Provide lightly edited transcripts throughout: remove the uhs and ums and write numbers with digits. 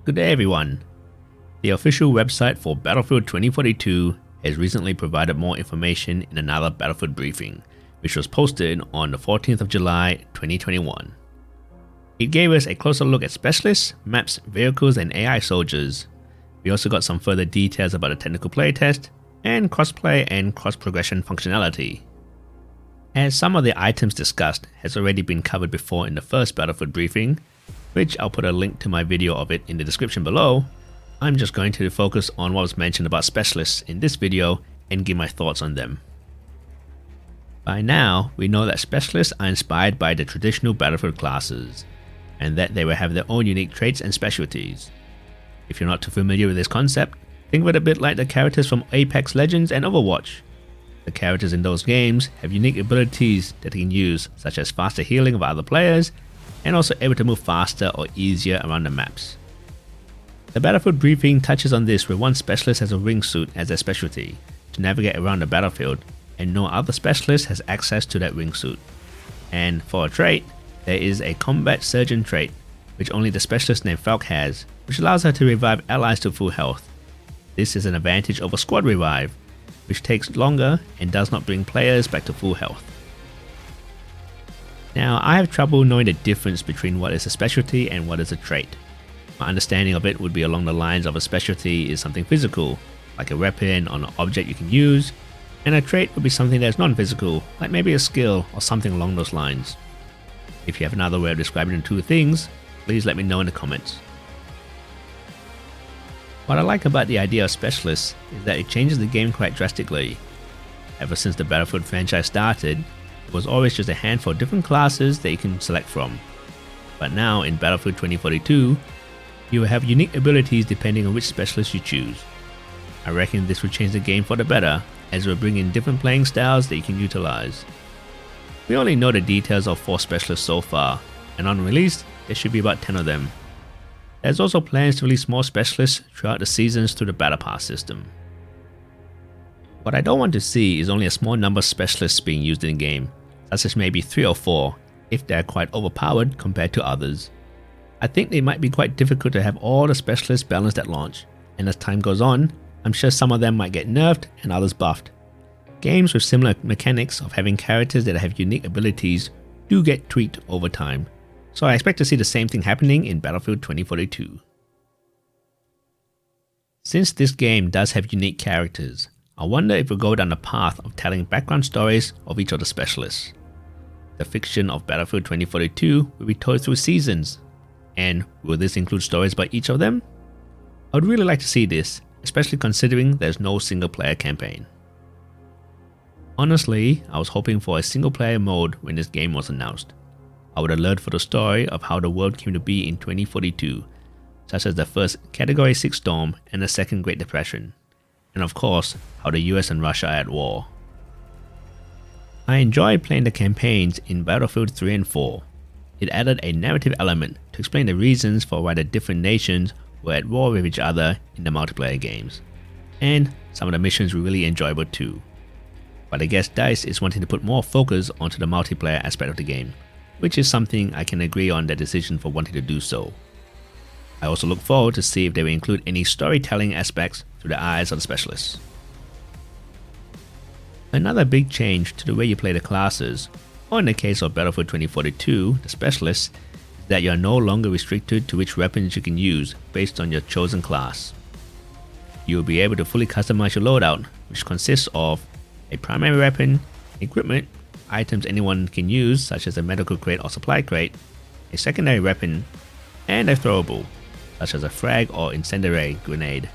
Good day everyone. The official website for Battlefield 2042 has recently provided more information in another Battlefield briefing, which was posted on the 14th of July 2021. It gave us a closer look at specialists, maps, vehicles and AI soldiers. We also got some further details about the technical playtest and crossplay and cross-progression functionality. As some of the items discussed has already been covered before in the first Battlefield briefing, which I'll put a link to my video of it in the description below, I'm just going to focus on what was mentioned about specialists in this video and give my thoughts on them. By now, we know that specialists are inspired by the traditional Battlefield classes, and that they will have their own unique traits and specialties. If you're not too familiar with this concept, think of it a bit like the characters from Apex Legends and Overwatch. The characters in those games have unique abilities that they can use, such as faster healing of other players, and also able to move faster or easier around the maps. The Battlefield briefing touches on this where one specialist has a wingsuit as their specialty to navigate around the battlefield, and no other specialist has access to that wingsuit. And for a trait, there is a combat surgeon trait, which only the specialist named Falk has, which allows her to revive allies to full health. This is an advantage over squad revive, which takes longer and does not bring players back to full health. Now, I have trouble knowing the difference between what is a specialty and what is a trait. My understanding of it would be along the lines of a specialty is something physical, like a weapon or an object you can use, and a trait would be something that is non-physical, like maybe a skill or something along those lines. If you have another way of describing the two things, please let me know in the comments. What I like about the idea of specialists is that it changes the game quite drastically. Ever since the Battlefield franchise started, it was always just a handful of different classes that you can select from. But now in Battlefield 2042, you will have unique abilities depending on which specialist you choose. I reckon this will change the game for the better, as it will bring in different playing styles that you can utilize. We only know the details of 4 specialists so far, and on release, there should be about 10 of them. There's also plans to release more specialists throughout the seasons through the Battle Pass system. What I don't want to see is only a small number of specialists being used in the game, such as maybe 3 or 4 if they are quite overpowered compared to others. I think they might be quite difficult to have all the specialists balanced at launch, and as time goes on, I'm sure some of them might get nerfed and others buffed. Games with similar mechanics of having characters that have unique abilities do get tweaked over time, so I expect to see the same thing happening in Battlefield 2042. Since this game does have unique characters, I wonder if we'll go down the path of telling background stories of each of the specialists. The fiction of Battlefield 2042 will be told through seasons, and will this include stories by each of them? I would really like to see this, especially considering there's no single player campaign. Honestly, I was hoping for a single player mode when this game was announced. I would alert for the story of how the world came to be in 2042, such as the first Category 6 storm and the second Great Depression, and of course, how the US and Russia are at war. I enjoyed playing the campaigns in Battlefield 3 and 4. It added a narrative element to explain the reasons for why the different nations were at war with each other in the multiplayer games. And some of the missions were really enjoyable too. But I guess DICE is wanting to put more focus onto the multiplayer aspect of the game, which is something I can agree on their decision for wanting to do so. I also look forward to see if they will include any storytelling aspects through the eyes of the specialists. Another big change to the way you play the classes, or in the case of Battlefield 2042, the specialists, is that you are no longer restricted to which weapons you can use based on your chosen class. You will be able to fully customize your loadout, which consists of a primary weapon, equipment, items anyone can use such as a medical crate or supply crate, a secondary weapon, and a throwable, such as a frag or incendiary grenade.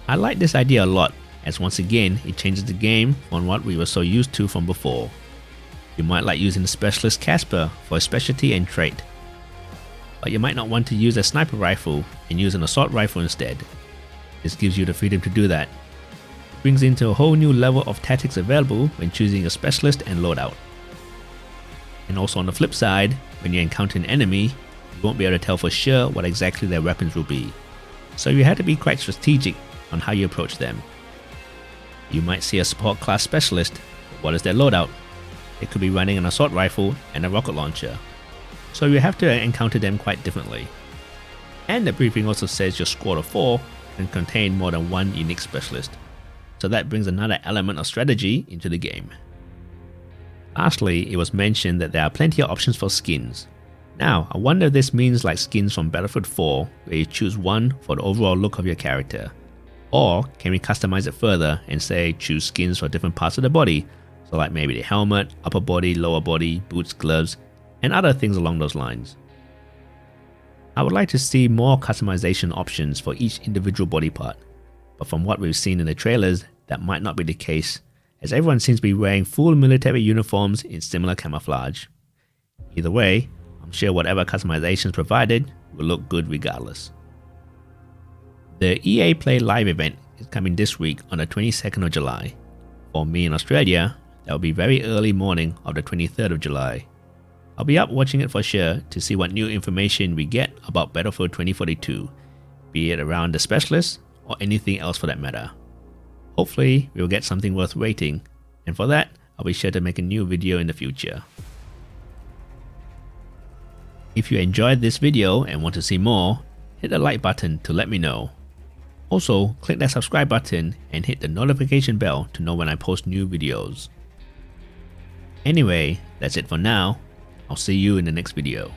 I like this idea a lot, as once again it changes the game from what we were so used to from before. You might like using the specialist Casper for a specialty and trait, but you might not want to use a sniper rifle and use an assault rifle instead. This gives you the freedom to do that. It brings into a whole new level of tactics available when choosing a specialist and loadout. And also on the flip side, when you encounter an enemy, you won't be able to tell for sure what exactly their weapons will be, so you have to be quite strategic on how you approach them. You might see a support class specialist, but what is their loadout? It could be running an assault rifle and a rocket launcher, so you have to encounter them quite differently. And the briefing also says your squad of 4 can contain more than one unique specialist, so that brings another element of strategy into the game. Lastly, it was mentioned that there are plenty of options for skins. Now, I wonder if this means like skins from Battlefield 4, where you choose one for the overall look of your character. Or can we customize it further and say choose skins for different parts of the body, so like maybe the helmet, upper body, lower body, boots, gloves, and other things along those lines. I would like to see more customization options for each individual body part, but from what we've seen in the trailers, that might not be the case, as everyone seems to be wearing full military uniforms in similar camouflage. Either way, I'm sure whatever customizations provided will look good regardless. The EA Play Live event is coming this week on the 22nd of July. For me in Australia, that will be very early morning of the 23rd of July. I'll be up watching it for sure to see what new information we get about Battlefield 2042, be it around the specialists or anything else for that matter. Hopefully, we'll get something worth waiting, and for that, I'll be sure to make a new video in the future. If you enjoyed this video and want to see more, hit the like button to let me know. Also, click that subscribe button and hit the notification bell to know when I post new videos. Anyway, that's it for now. I'll see you in the next video.